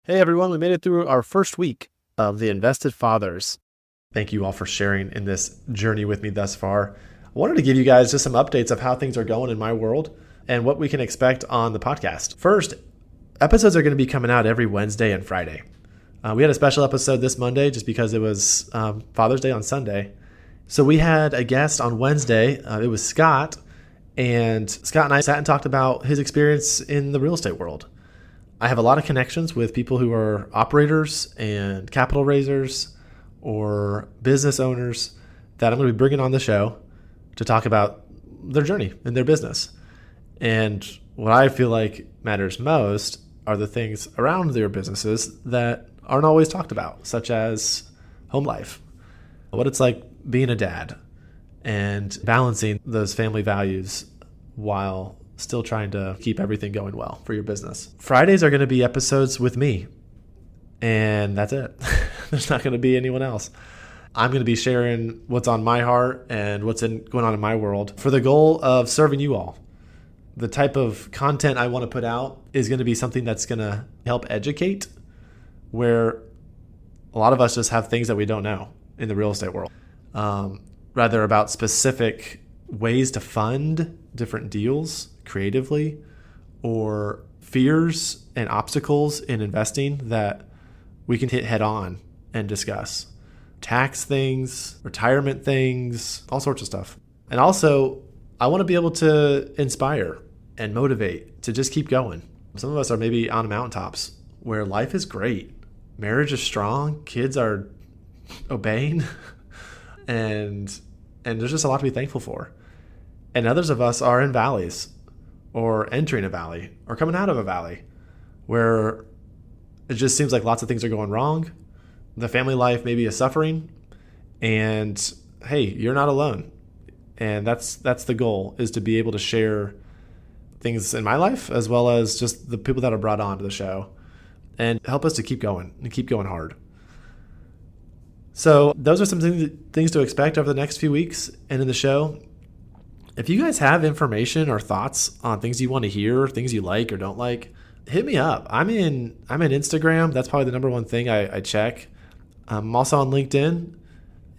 Hey everyone, we made it through our first week of the Invested Fathers. Thank you all for sharing in this journey with me thus far. I wanted to give you guys just some updates of how things are going in my world and what we can expect on the podcast. First, episodes are going to be coming out every Wednesday and Friday. We had a special episode this Monday just because it was Father's Day on Sunday. So we had a guest on Wednesday. It was Scott. And Scott and I sat and talked about his experience in the real estate world. I have a lot of connections with people who are operators and capital raisers or business owners that I'm going to be bringing on the show to talk about their journey in their business. And what I feel like matters most are the things around their businesses that aren't always talked about, such as home life, what it's like being a dad, and balancing those family values while still trying to keep everything going well for your business. Fridays are going to be episodes with me, and that's it. There's not going to be anyone else. I'm going to be sharing what's on my heart and what's going on in my world for the goal of serving you all. The type of content I want to put out is going to be something that's going to help educate, where a lot of us just have things that we don't know in the real estate world. Rather about specific ways to fund different deals creatively, or fears and obstacles in investing that we can hit head on and discuss. Tax things, retirement things, all sorts of stuff. And also, I want to be able to inspire and motivate to just keep going. Some of us are maybe on mountaintops where life is great. Marriage is strong. Kids are obeying. and there's just a lot to be thankful for. And others of us are in valleys, or entering a valley, or coming out of a valley, where it just seems like lots of things are going wrong. The family life maybe is suffering, and hey, you're not alone. And that's the goal, is to be able to share things in my life as well as just the people that are brought on to the show, and help us to keep going and keep going hard. So those are some things to expect over the next few weeks and in the show. If you guys have information or thoughts on things you want to hear, things you like or don't like, hit me up. I'm in Instagram. That's probably the number one thing I check. I'm also on LinkedIn,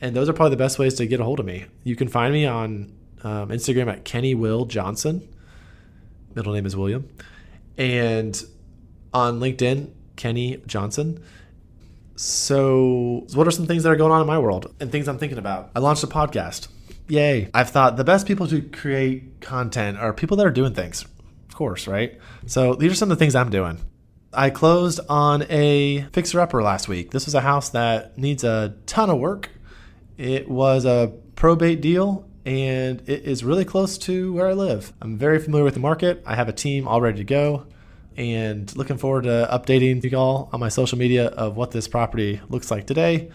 and those are probably the best ways to get a hold of me. You can find me on Instagram at Kenny Will Johnson. Middle name is William. And on LinkedIn, Kenny Johnson. So what are some things that are going on in my world and things I'm thinking about? I launched a podcast. Yay. I've thought the best people to create content are people that are doing things, of course, right? So these are some of the things I'm doing. I closed on a fixer-upper last week. This was a house that needs a ton of work. It was a probate deal, and it is really close to where I live. I'm very familiar with the market. I have a team all ready to go, and looking forward to updating you all on my social media of what this property looks like today.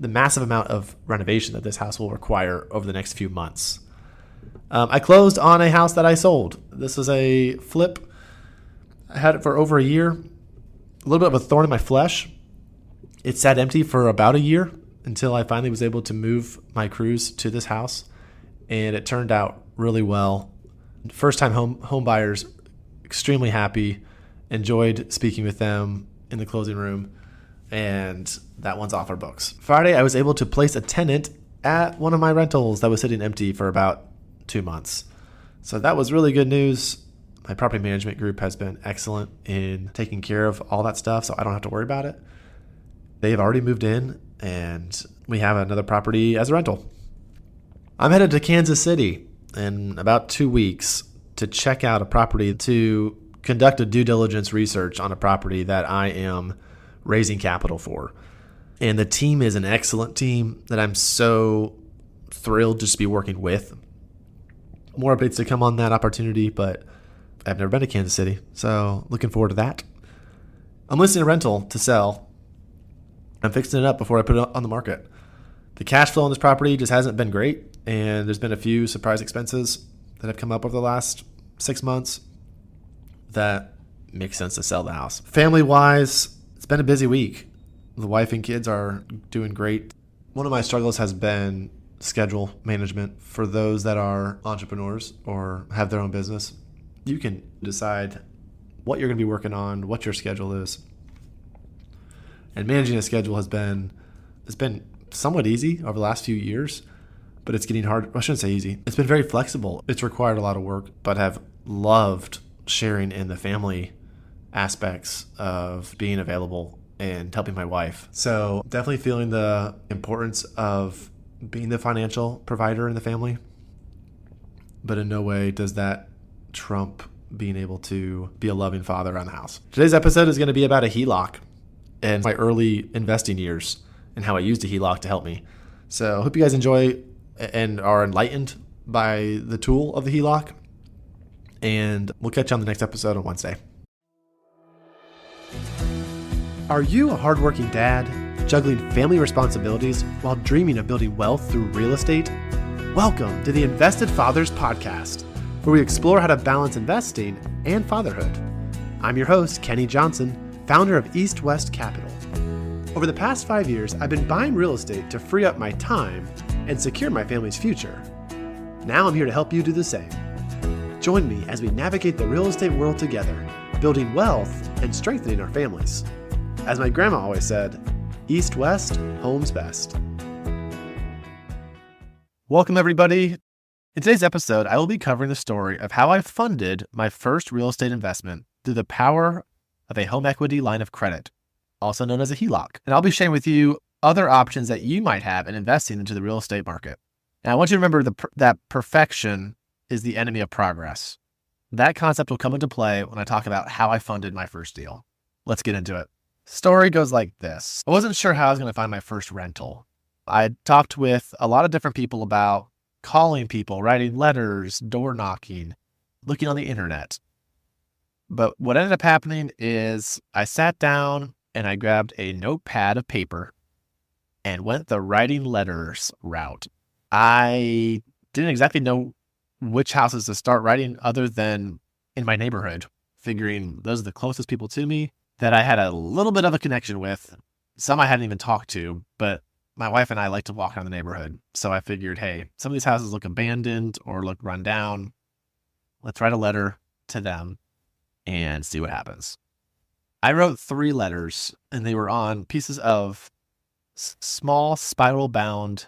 The massive amount of renovation that this house will require over the next few months. I closed on a house that I sold. This was a flip. I had it for over a year. A little bit of a thorn in my flesh. It sat empty for about a year until I finally was able to move my crews to this house, and it turned out really well. First time home buyers, extremely happy. Enjoyed speaking with them in the closing room. And that one's off our books. Friday, I was able to place a tenant at one of my rentals that was sitting empty for about 2 months. So that was really good news. My property management group has been excellent in taking care of all that stuff, so I don't have to worry about it. They've already moved in, and we have another property as a rental. I'm headed to Kansas City in about 2 weeks to check out a property, to conduct a due diligence research on a property that I am raising capital for. And the team is an excellent team that I'm so thrilled just to be working with. More updates to come on that opportunity, but I've never been to Kansas City, so looking forward to that. I'm listing a rental to sell. I'm fixing it up before I put it on the market. The cash flow on this property just hasn't been great, and there's been a few surprise expenses that have come up over the last 6 months that makes sense to sell the house. Family-wise, it's been a busy week. The wife and kids are doing great. One of my struggles has been schedule management. For those that are entrepreneurs or have their own business, you can decide what you're going to be working on, what your schedule is. And managing a schedule has been somewhat easy over the last few years, but it's getting hard. I shouldn't say easy. It's been very flexible. It's required a lot of work, but have loved sharing in the family aspects of being available and helping my wife. So definitely feeling the importance of being the financial provider in the family, but in no way does that trump being able to be a loving father around the house. Today's episode is going to be about a HELOC and my early investing years and how I used a HELOC to help me. So I hope you guys enjoy and are enlightened by the tool of the HELOC. And we'll catch you on the next episode on Wednesday. Are you a hardworking dad, juggling family responsibilities while dreaming of building wealth through real estate? Welcome to the Invested Fathers Podcast, where we explore how to balance investing and fatherhood. I'm your host, Kenny Johnson, founder of East West Capital. Over the past 5 years, I've been buying real estate to free up my time and secure my family's future. Now I'm here to help you do the same. Join me as we navigate the real estate world together, building wealth and strengthening our families. As my grandma always said, East West, home's best. Welcome, everybody. In today's episode, I will be covering the story of how I funded my first real estate investment through the power of a home equity line of credit, also known as a HELOC. And I'll be sharing with you other options that you might have in investing into the real estate market. And I want you to remember that perfection is the enemy of progress. That concept will come into play when I talk about how I funded my first deal. Let's get into it. Story goes like this. I wasn't sure how I was going to find my first rental. I talked with a lot of different people about calling people, writing letters, door knocking, looking on the internet. But what ended up happening is I sat down and I grabbed a notepad of paper and went the writing letters route. I didn't exactly know which houses to start writing other than in my neighborhood, figuring those are the closest people to me that I had a little bit of a connection with. Some I hadn't even talked to, but my wife and I like to walk around the neighborhood. So I figured, hey, some of these houses look abandoned or look run down. Let's write a letter to them and see what happens. I wrote 3 letters and they were on pieces of small spiral bound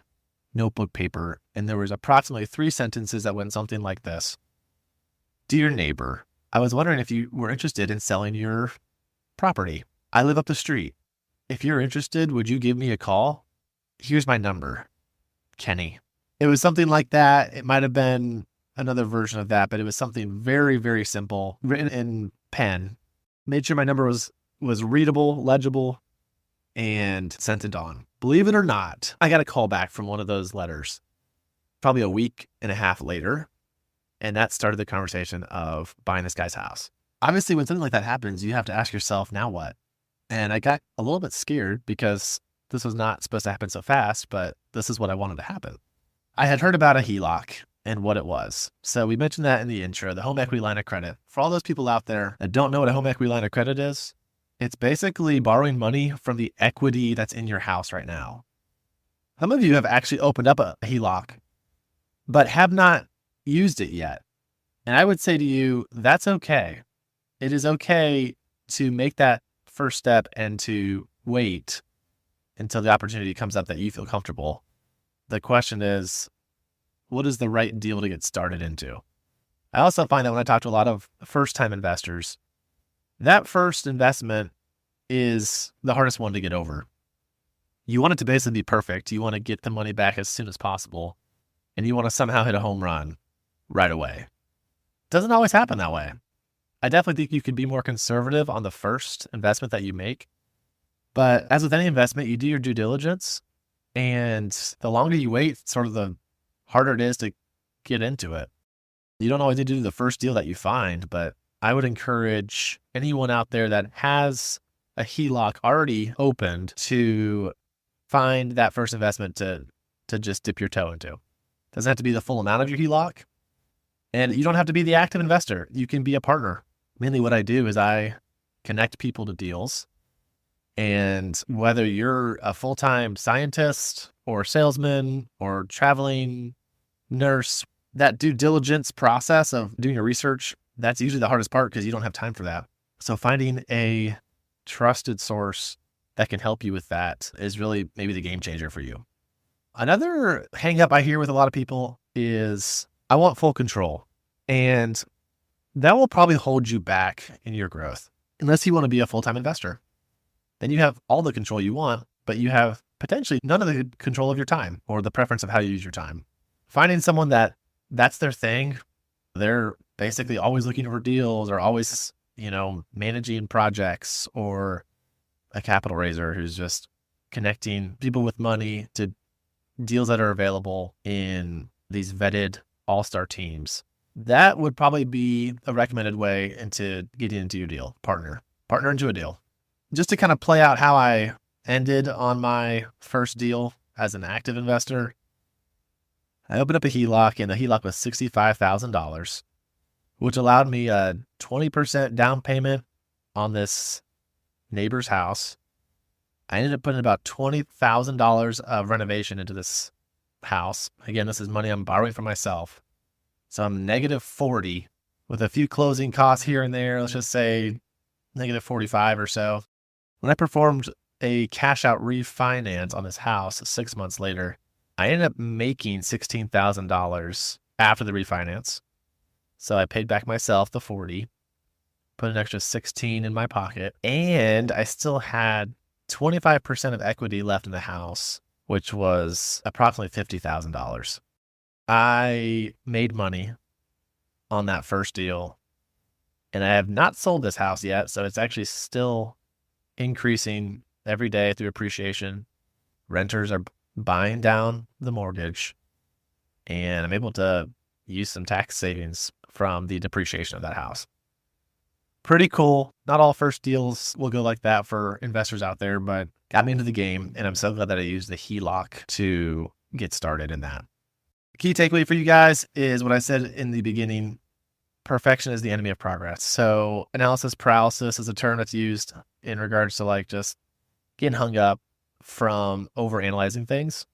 notebook paper. And there was approximately 3 sentences that went something like this. Dear neighbor, I was wondering if you were interested in selling your property. I live up the street. If you're interested, would you give me a call? Here's my number. Kenny. It was something like that. It might have been another version of that, but it was something very, very simple, written in pen. Made sure my number was readable, legible, and sent it on. Believe it or not, I got a call back from one of those letters, probably a week and a half later. And that started the conversation of buying this guy's house. Obviously, when something like that happens, you have to ask yourself, now what? And I got a little bit scared because this was not supposed to happen so fast, but this is what I wanted to happen. I had heard about a HELOC and what it was. So we mentioned that in the intro, the home equity line of credit. For all those people out there that don't know what a home equity line of credit is, it's basically borrowing money from the equity that's in your house right now. Some of you have actually opened up a HELOC, but have not used it yet. And I would say to you, that's okay. It is okay to make that first step and to wait until the opportunity comes up that you feel comfortable. The question is, what is the right deal to get started into? I also find that when I talk to a lot of first-time investors, that first investment is the hardest one to get over. You want it to basically be perfect. You want to get the money back as soon as possible, and you want to somehow hit a home run right away. Doesn't always happen that way. I definitely think you could be more conservative on the first investment that you make. But as with any investment, you do your due diligence, and the longer you wait, sort of the harder it is to get into it. You don't always need to do the first deal that you find, but I would encourage anyone out there that has a HELOC already opened to find that first investment to just dip your toe into. Doesn't have to be the full amount of your HELOC, and you don't have to be the active investor. You can be a partner. Mainly what I do is I connect people to deals. And whether you're a full-time scientist or salesman or traveling nurse, that due diligence process of doing your research, that's usually the hardest part because you don't have time for that. So finding a trusted source that can help you with that is really maybe the game changer for you. Another hang up I hear with a lot of people is, I want full control. And that will probably hold you back in your growth, unless you want to be a full-time investor. Then you have all the control you want, but you have potentially none of the control of your time or the preference of how you use your time. Finding someone that's their thing, they're basically always looking for deals or always, managing projects, or a capital raiser who's just connecting people with money to deals that are available in these vetted all-star teams. That would probably be a recommended way into getting into your deal. Partner into a deal. Just to kind of play out how I ended on my first deal as an active investor, I opened up a HELOC, and the HELOC was $65,000, which allowed me a 20% down payment on this neighbor's house. I ended up putting about $20,000 of renovation into this house. Again, this is money I'm borrowing from myself. So I'm negative 40 with a few closing costs here and there. Let's just say negative 45 or so. When I performed a cash out refinance on this house 6 months later, I ended up making $16,000 after the refinance. So I paid back myself the 40, put an extra 16 in my pocket, and I still had 25% of equity left in the house, which was approximately $50,000. I made money on that first deal, and I have not sold this house yet. So it's actually still increasing every day through appreciation. Renters are buying down the mortgage, and I'm able to use some tax savings from the depreciation of that house. Pretty cool. Not all first deals will go like that for investors out there, but got me into the game, and I'm so glad that I used the HELOC to get started in that. Key takeaway for you guys is what I said in the beginning: perfection is the enemy of progress. So analysis paralysis is a term that's used in regards to just getting hung up from overanalyzing things.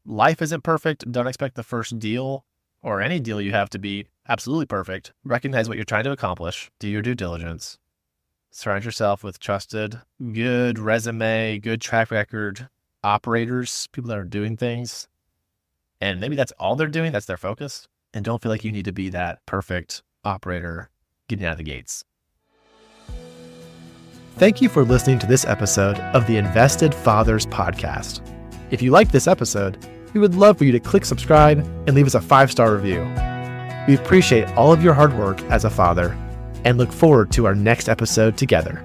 Life isn't perfect. Don't expect the first deal or any deal you have to be absolutely perfect. Recognize what you're trying to accomplish. Do your due diligence. Surround yourself with trusted, good resume, good track record operators, people that are doing things. And maybe that's all they're doing. That's their focus. And don't feel like you need to be that perfect operator getting out of the gates. Thank you for listening to this episode of the Invested Fathers podcast. If you liked this episode, we would love for you to click subscribe and leave us a 5-star review. We appreciate all of your hard work as a father and look forward to our next episode together.